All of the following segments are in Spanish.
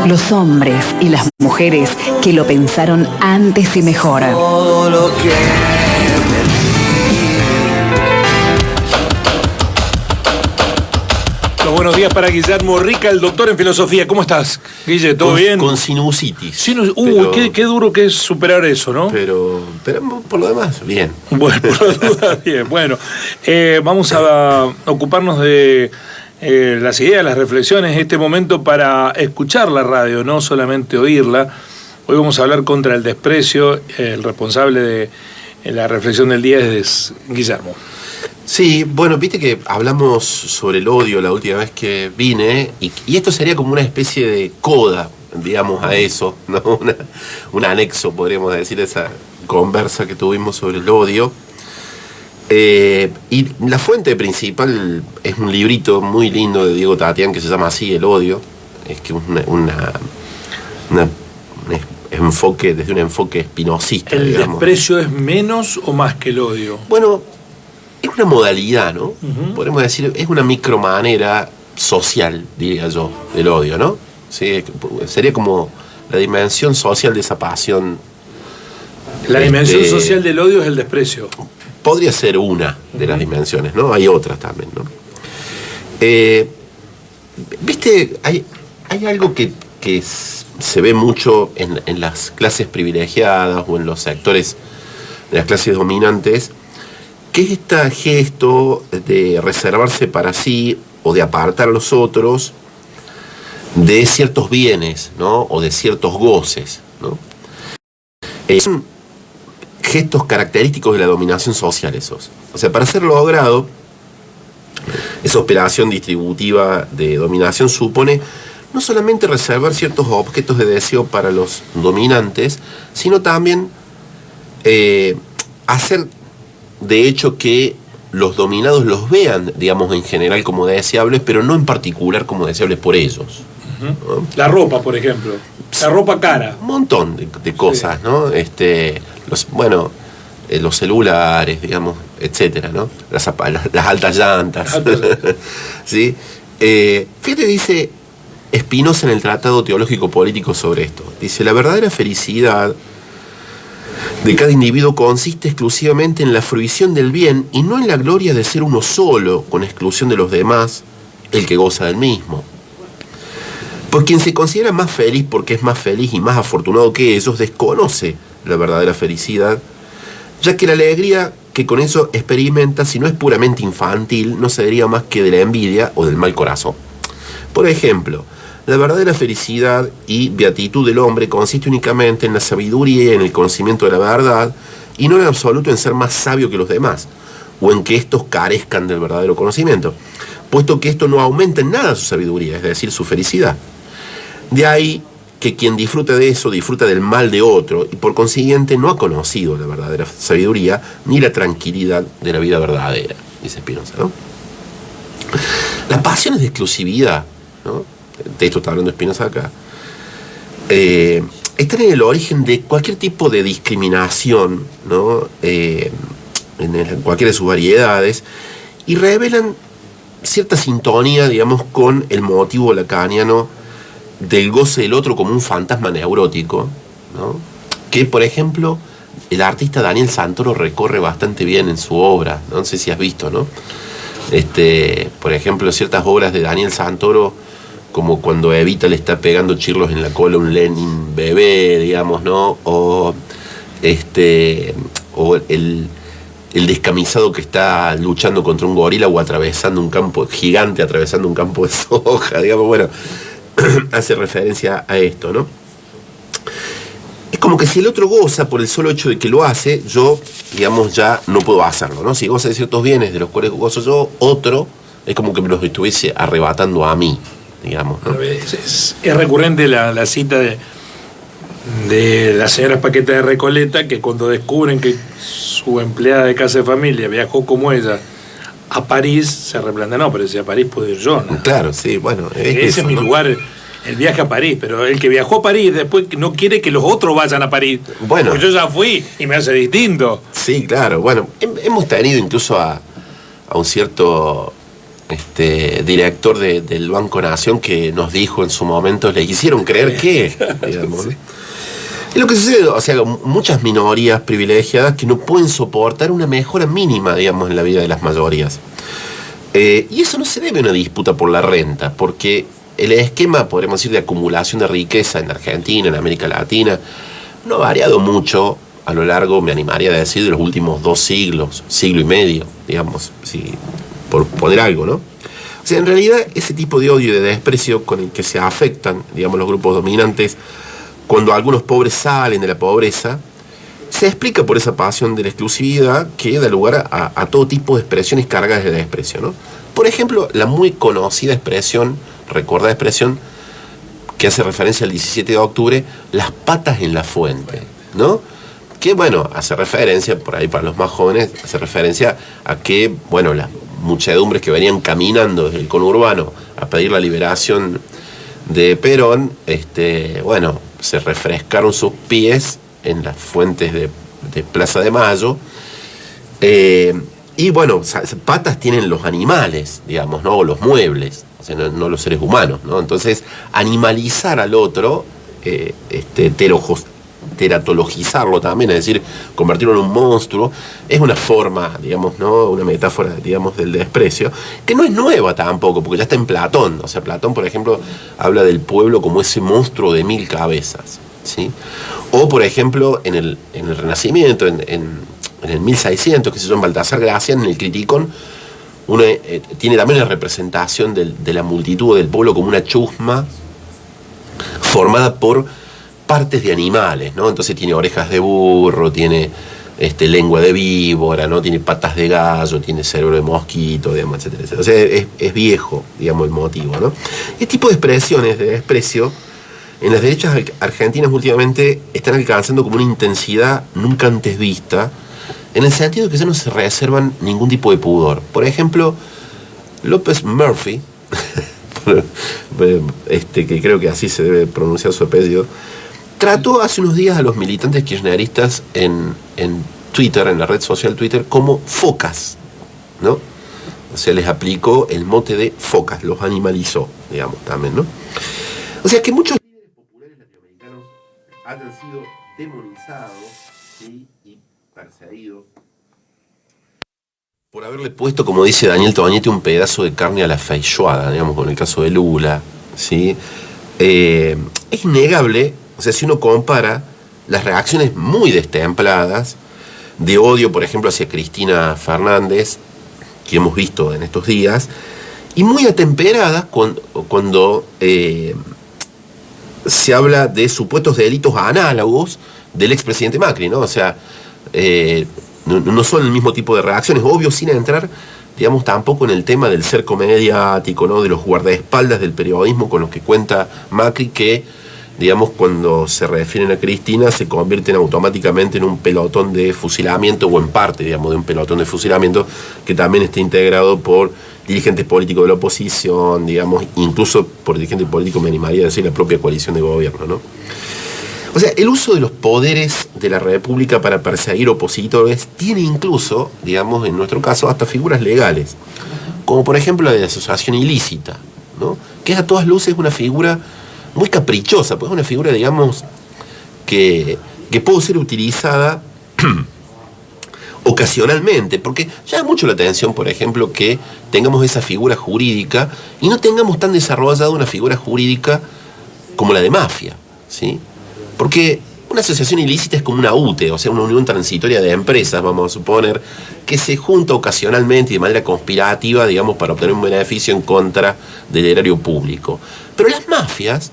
Los hombres y las mujeres que lo pensaron antes y mejor. Todo lo que Buenos días para Guillermo Rica, el doctor en filosofía. ¿Cómo estás, Guille? ¿Todo bien? Con sinusitis. Qué duro que es superar eso, ¿no? Pero por lo demás, bien. Bueno, por lo demás, bien. Bueno, vamos a ocuparnos de las ideas, las reflexiones, este momento para escuchar la radio, no solamente oírla. Hoy vamos a hablar contra el desprecio. El responsable de la reflexión del día es Guillermo. Sí, bueno, viste que hablamos sobre el odio la última vez que vine, y esto sería como una especie de coda, digamos, a eso, ¿no? Un anexo, podríamos decir, a esa conversa que tuvimos sobre el odio. Y la fuente principal es un librito muy lindo de Diego Tatián que se llama así, El odio. Es que enfoque, desde un enfoque espinosista. ¿El digamos. desprecio es menos o más que el odio? Bueno, es una modalidad, ¿no? Podemos decir, es una micromanera social, diría yo, del odio, ¿no? Sí, sería como la dimensión social de esa pasión. La dimensión social del odio es el desprecio. Podría ser una de las dimensiones, ¿no? Hay otras también, ¿no? Viste, hay algo que se ve mucho en las clases privilegiadas o en los sectores de las clases dominantes, que es este gesto de reservarse para sí o de apartar a los otros de ciertos bienes, ¿no? O de ciertos goces, ¿no? Son gestos característicos de la dominación social esos. O sea, para ser logrado, esa operación distributiva de dominación supone no solamente reservar ciertos objetos de deseo para los dominantes, sino también hacer de hecho que los dominados los vean, digamos, en general como deseables, pero no en particular como deseables por ellos. ¿No? La ropa, por ejemplo. La ropa cara. Un montón de cosas, sí. ¿No? Los celulares, digamos, etcétera, ¿no? Las altas llantas. ¿Sí? Fíjate, dice Spinoza en el Tratado Teológico Político sobre esto. Dice, la verdadera felicidad de cada individuo consiste exclusivamente en la fruición del bien y no en la gloria de ser uno solo, con exclusión de los demás, el que goza del mismo. Pues quien se considera más feliz porque es más feliz y más afortunado que ellos, desconoce la verdadera felicidad, ya que la alegría que con eso experimenta, si no es puramente infantil, no se deriva más que de la envidia o del mal corazón. Por ejemplo, la verdadera felicidad y beatitud del hombre consiste únicamente en la sabiduría y en el conocimiento de la verdad, y no en absoluto en ser más sabio que los demás, o en que estos carezcan del verdadero conocimiento, puesto que esto no aumenta en nada su sabiduría, es decir, su felicidad. De ahí que quien disfruta de eso disfruta del mal de otro, y por consiguiente no ha conocido la verdadera sabiduría ni la tranquilidad de la vida verdadera, dice Spinoza, ¿no? Las pasiones de exclusividad, ¿no? De esto está hablando Spinoza acá, están en el origen de cualquier tipo de discriminación, ¿no? En cualquiera de sus variedades, y revelan cierta sintonía, digamos, con el motivo lacaniano del goce del otro como un fantasma neurótico, ¿no? Que, por ejemplo, el artista Daniel Santoro recorre bastante bien en su obra, no sé si has visto, ¿no? Por ejemplo, ciertas obras de Daniel Santoro, como cuando Evita le está pegando chirlos en la cola a un Lenin bebé, digamos, ¿no? O el descamisado que está luchando contra un gorila o atravesando un campo gigante, atravesando un campo de soja, digamos, bueno, hace referencia a esto, ¿no? Es como que si el otro goza por el solo hecho de que lo hace, yo, digamos, ya no puedo hacerlo, ¿no? Si goza de ciertos bienes de los cuales gozo yo, otro, es como que me los estuviese arrebatando a mí, digamos, ¿no? Es recurrente la cita de la señora Paqueta de Recoleta, que cuando descubren que su empleada de casa de familia viajó como ella a París, se replantea, no, pero si a París puedo ir yo, ¿no? Claro, sí, bueno. Ese es mi lugar, el viaje a París, pero el que viajó a París después no quiere que los otros vayan a París. Bueno. Porque yo ya fui y me hace distinto. Sí, claro, bueno, hemos tenido incluso a un cierto director del Banco Nación que nos dijo en su momento, le hicieron creer que, digamos, ¿no? Es lo que sucede, o sea, muchas minorías privilegiadas que no pueden soportar una mejora mínima, digamos, en la vida de las mayorías. Y eso no se debe a una disputa por la renta, porque el esquema, podríamos decir, de acumulación de riqueza en Argentina, en América Latina, no ha variado mucho a lo largo, me animaría a decir, de los últimos 2 siglos, siglo y medio, digamos, si, por poner algo, ¿no? O sea, en realidad, ese tipo de odio y de desprecio con el que se afectan, digamos, los grupos dominantes, cuando algunos pobres salen de la pobreza, se explica por esa pasión de la exclusividad que da lugar a todo tipo de expresiones cargadas de desprecio, ¿no? Por ejemplo, la muy conocida expresión, recordada expresión, que hace referencia al 17 de octubre, las patas en la fuente, ¿no? Que, bueno, hace referencia, por ahí para los más jóvenes, hace referencia a que, bueno, las muchedumbres que venían caminando desde el conurbano a pedir la liberación de Perón, bueno, se refrescaron sus pies en las fuentes de Plaza de Mayo, y bueno, patas tienen los animales, digamos, ¿no? O los muebles, o sea, no los seres humanos, ¿no? Entonces, animalizar al otro, teratologizarlo también, es decir, convertirlo en un monstruo, es una forma, digamos, ¿no? Una metáfora, digamos, del desprecio, que no es nueva tampoco, porque ya está en Platón. O sea, Platón, por ejemplo, habla del pueblo como ese monstruo de 1000 cabezas, ¿sí? O, por ejemplo, en el Renacimiento, en el 1600, que se llama Baltasar Gracián, en el Criticón, uno tiene también la representación de la multitud del pueblo como una chusma formada por partes de animales, ¿no? Entonces tiene orejas de burro, tiene lengua de víbora, ¿no? Tiene patas de gallo, tiene cerebro de mosquito, digamos, etcétera, etcétera. O sea, es viejo, digamos, el motivo, ¿no? Este tipo de expresiones de desprecio en las derechas argentinas últimamente están alcanzando como una intensidad nunca antes vista, en el sentido de que ya no se reservan ningún tipo de pudor. Por ejemplo, López Murphy, que creo que así se debe pronunciar su apellido, trató hace unos días a los militantes kirchneristas en Twitter, en la red social Twitter, como focas, ¿no? O sea, les aplicó el mote de focas, los animalizó, digamos, también, ¿no? O sea, que muchos líderes populares latinoamericanos hayan sido demonizados, ¿sí? Y perseguidos por haberle puesto, como dice Daniel Toñetti, un pedazo de carne a la feijoada, digamos, con el caso de Lula, ¿sí? Es innegable. O sea, si uno compara las reacciones muy destempladas de odio, por ejemplo, hacia Cristina Fernández, que hemos visto en estos días, y muy atemperadas cuando se habla de supuestos delitos análogos del expresidente Macri, ¿no? O sea, no son el mismo tipo de reacciones, obvio, sin entrar, digamos, tampoco en el tema del cerco mediático, ¿no? De los guardaespaldas del periodismo con los que cuenta Macri, que digamos, cuando se refieren a Cristina, se convierten automáticamente en un pelotón de fusilamiento, o en parte, digamos, de un pelotón de fusilamiento, que también está integrado por dirigentes políticos de la oposición, digamos, incluso por dirigentes políticos, me animaría a decir, la propia coalición de gobierno, ¿no? O sea, el uso de los poderes de la República para perseguir opositores tiene incluso, digamos, en nuestro caso, hasta figuras legales, como por ejemplo la de asociación ilícita, ¿no? Que es a todas luces una figura muy caprichosa, pues es una figura, digamos, que puede ser utilizada ocasionalmente, porque llama mucho la atención, por ejemplo, que tengamos esa figura jurídica y no tengamos tan desarrollada una figura jurídica como la de mafia, ¿sí? Porque una asociación ilícita es como una UTE, o sea, una unión transitoria de empresas, vamos a suponer, que se junta ocasionalmente y de manera conspirativa, digamos, para obtener un beneficio en contra del erario público. Pero las mafias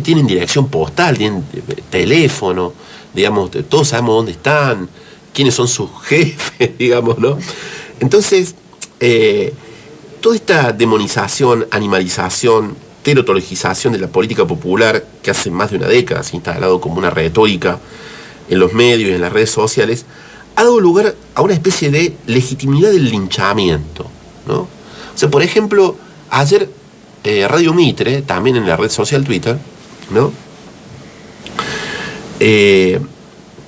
tienen dirección postal, tienen teléfono, digamos, todos sabemos dónde están, quiénes son sus jefes, digamos, ¿no? Entonces, toda esta demonización, animalización, teratologización de la política popular, que hace más de una década se ha instalado como una retórica en los medios y en las redes sociales, ha dado lugar a una especie de legitimidad del linchamiento, ¿no? O sea, por ejemplo, ayer Radio Mitre, también en la red social Twitter, ¿no?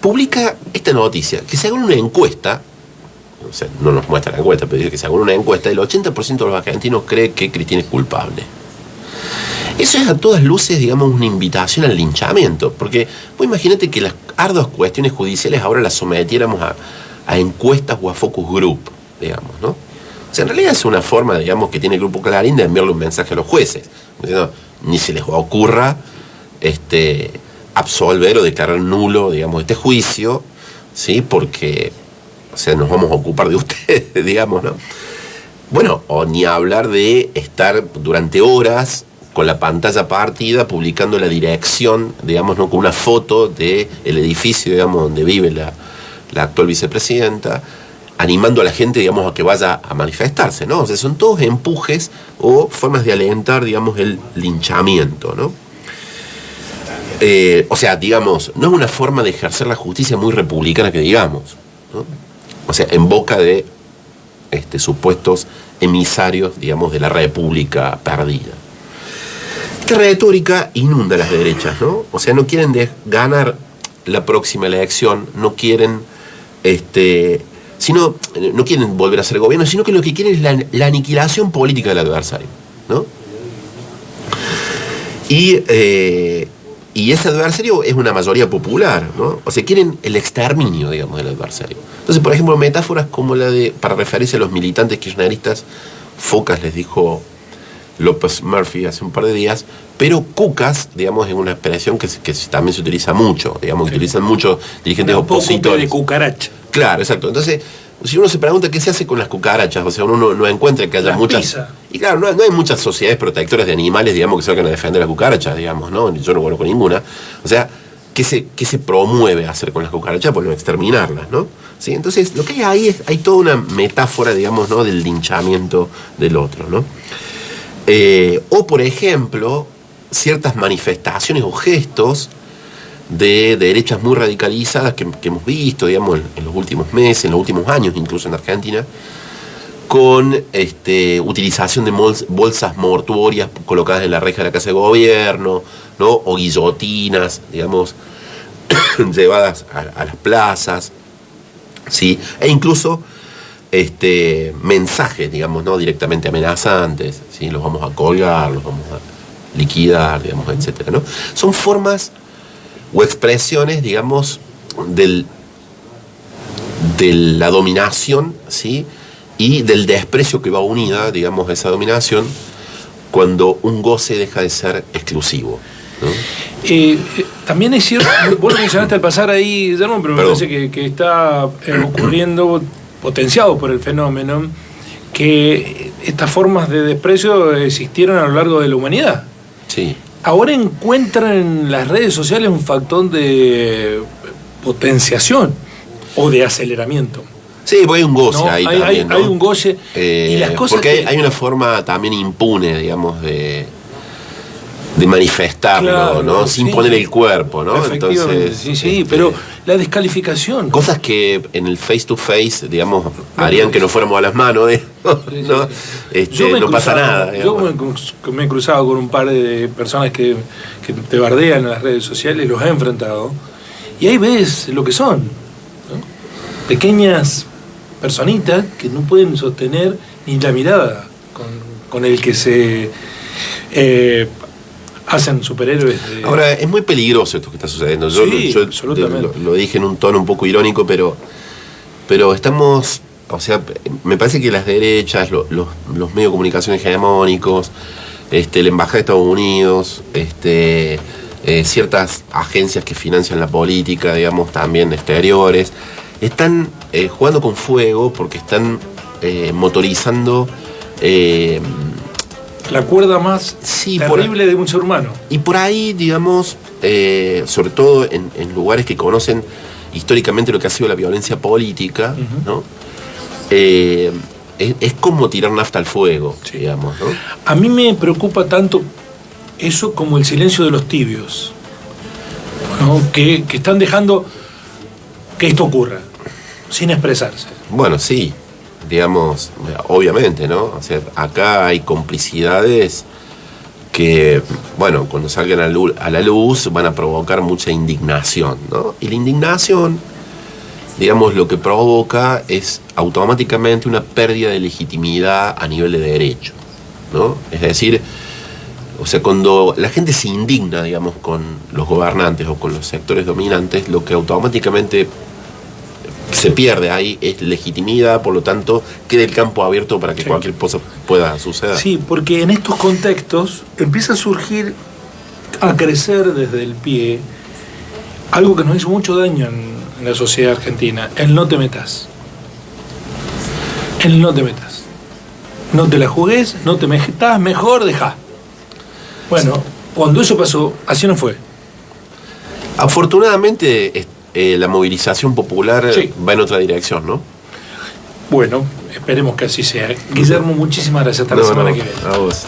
Publica esta noticia, que según una encuesta o sea, no nos muestra la encuesta, pero dice que según una encuesta, el 80% de los argentinos cree que Cristina es culpable. Eso es a todas luces, digamos, una invitación al linchamiento, porque vos imagínate que las arduas cuestiones judiciales ahora las sometiéramos a encuestas o a focus group, digamos, ¿no? O sea, en realidad es una forma, digamos, que tiene el Grupo Clarín de enviarle un mensaje a los jueces, diciendo, ni se les ocurra absolver o declarar nulo, digamos, este juicio, ¿sí? Porque, o sea, nos vamos a ocupar de ustedes, digamos, ¿no? Bueno, o ni hablar de estar durante horas con la pantalla partida, publicando la dirección, digamos, ¿no? Con una foto del edificio, digamos, donde vive la actual vicepresidenta, animando a la gente, digamos, a que vaya a manifestarse, ¿no? O sea, son todos empujes o formas de alentar, digamos, el linchamiento, ¿no? O sea, digamos, no es una forma de ejercer la justicia muy republicana que digamos, ¿no? O sea, en boca de supuestos emisarios, digamos, de la república perdida. Esta retórica inunda a las derechas, ¿no? O sea, no quieren ganar la próxima elección, no quieren, no quieren volver a ser gobierno, sino que lo que quieren es la aniquilación política del adversario, ¿no? Y ese adversario es una mayoría popular, ¿no? O sea, quieren el exterminio, digamos, del adversario. Entonces, por ejemplo, metáforas como la de, para referirse a los militantes kirchneristas, focas les dijo López Murphy hace un par de días, pero cucas, digamos, es una expresión que también se utiliza mucho, digamos, que utilizan muchos dirigentes opositores. De cucaracha. Claro, exacto. Entonces, si uno se pregunta qué se hace con las cucarachas, o sea, uno no encuentra que haya las muchas... pisa. Y claro, no hay muchas sociedades protectoras de animales, digamos, que se vayan a defender las cucarachas, digamos, ¿no? Yo no conozco ninguna. O sea, ¿qué se promueve hacer con las cucarachas? Pues no exterminarlas, ¿no? ¿Sí? Entonces, lo que hay hay toda una metáfora, digamos, ¿no? Del linchamiento del otro, ¿no? O, por ejemplo, ciertas manifestaciones o gestos de derechas muy radicalizadas que hemos visto, digamos, en los últimos meses, en los últimos años, incluso en Argentina, con utilización de bolsas mortuorias colocadas en la reja de la Casa de Gobierno, ¿no? O guillotinas, digamos, llevadas a las plazas, ¿sí? E incluso mensajes, digamos, ¿no? Directamente amenazantes, ¿sí? Los vamos a colgar, los vamos a liquidar, digamos, etcétera, ¿no? Son formas o expresiones, digamos, de la dominación, ¿sí? Y del desprecio que va unida, digamos, a esa dominación cuando un goce deja de ser exclusivo, ¿no? También es cierto, vos lo mencionaste al pasar ahí, Germán, pero me parece que está ocurriendo, potenciado por el fenómeno, que estas formas de desprecio existieron a lo largo de la humanidad. Sí. Ahora encuentran en las redes sociales un factor de potenciación o de aceleramiento. Sí, porque hay un goce, ¿no? Ahí también, ¿no? Hay un goce. Y las cosas porque hay una forma también impune, digamos, de manifestarlo, claro, ¿no? Sin poner el cuerpo, ¿no? Entonces, sí, pero la descalificación. Cosas que en el face to face, digamos, harían que nos fuéramos a las manos, ¿no? No pasa nada. Digamos. Yo me he cruzado con un par de personas que te bardean en las redes sociales, los he enfrentado, y ahí ves lo que son, ¿no? Pequeñas personitas que no pueden sostener ni la mirada con el que se hacen superhéroes. Ahora, es muy peligroso esto que está sucediendo. Yo absolutamente. Lo dije en un tono un poco irónico, pero estamos, o sea, me parece que las derechas, los medios de comunicación hegemónicos, la Embajada de Estados Unidos, ciertas agencias que financian la política, digamos, también exteriores, están jugando con fuego porque están motorizando la cuerda más terrible de un ser humano. Y por ahí, digamos, sobre todo en lugares que conocen históricamente lo que ha sido la violencia política, ¿no? Es como tirar nafta al fuego, digamos, ¿no? A mí me preocupa tanto eso como el silencio de los tibios, ¿no? Que están dejando que esto ocurra, sin expresarse. Bueno, sí. Digamos, obviamente, ¿no? O sea, acá hay complicidades que, bueno, cuando salgan a la luz van a provocar mucha indignación, ¿no? Y la indignación digamos, lo que provoca es automáticamente una pérdida de legitimidad a nivel de derecho, ¿no? Es decir, o sea, cuando la gente se indigna, digamos, con los gobernantes o con los sectores dominantes, lo que automáticamente se pierde ahí es legitimidad, por lo tanto, queda el campo abierto para que cualquier cosa pueda suceder. Sí, porque en estos contextos empieza a surgir, a crecer desde el pie, algo que nos hizo mucho daño en la sociedad argentina: el no te metas. El no te metas. No te la jugues, no te metas, mejor dejá. Bueno, cuando eso pasó, así no fue. Afortunadamente, la movilización popular va en otra dirección, ¿no? Bueno, esperemos que así sea. Guillermo, muchísimas gracias. Hasta la semana que viene. A vos.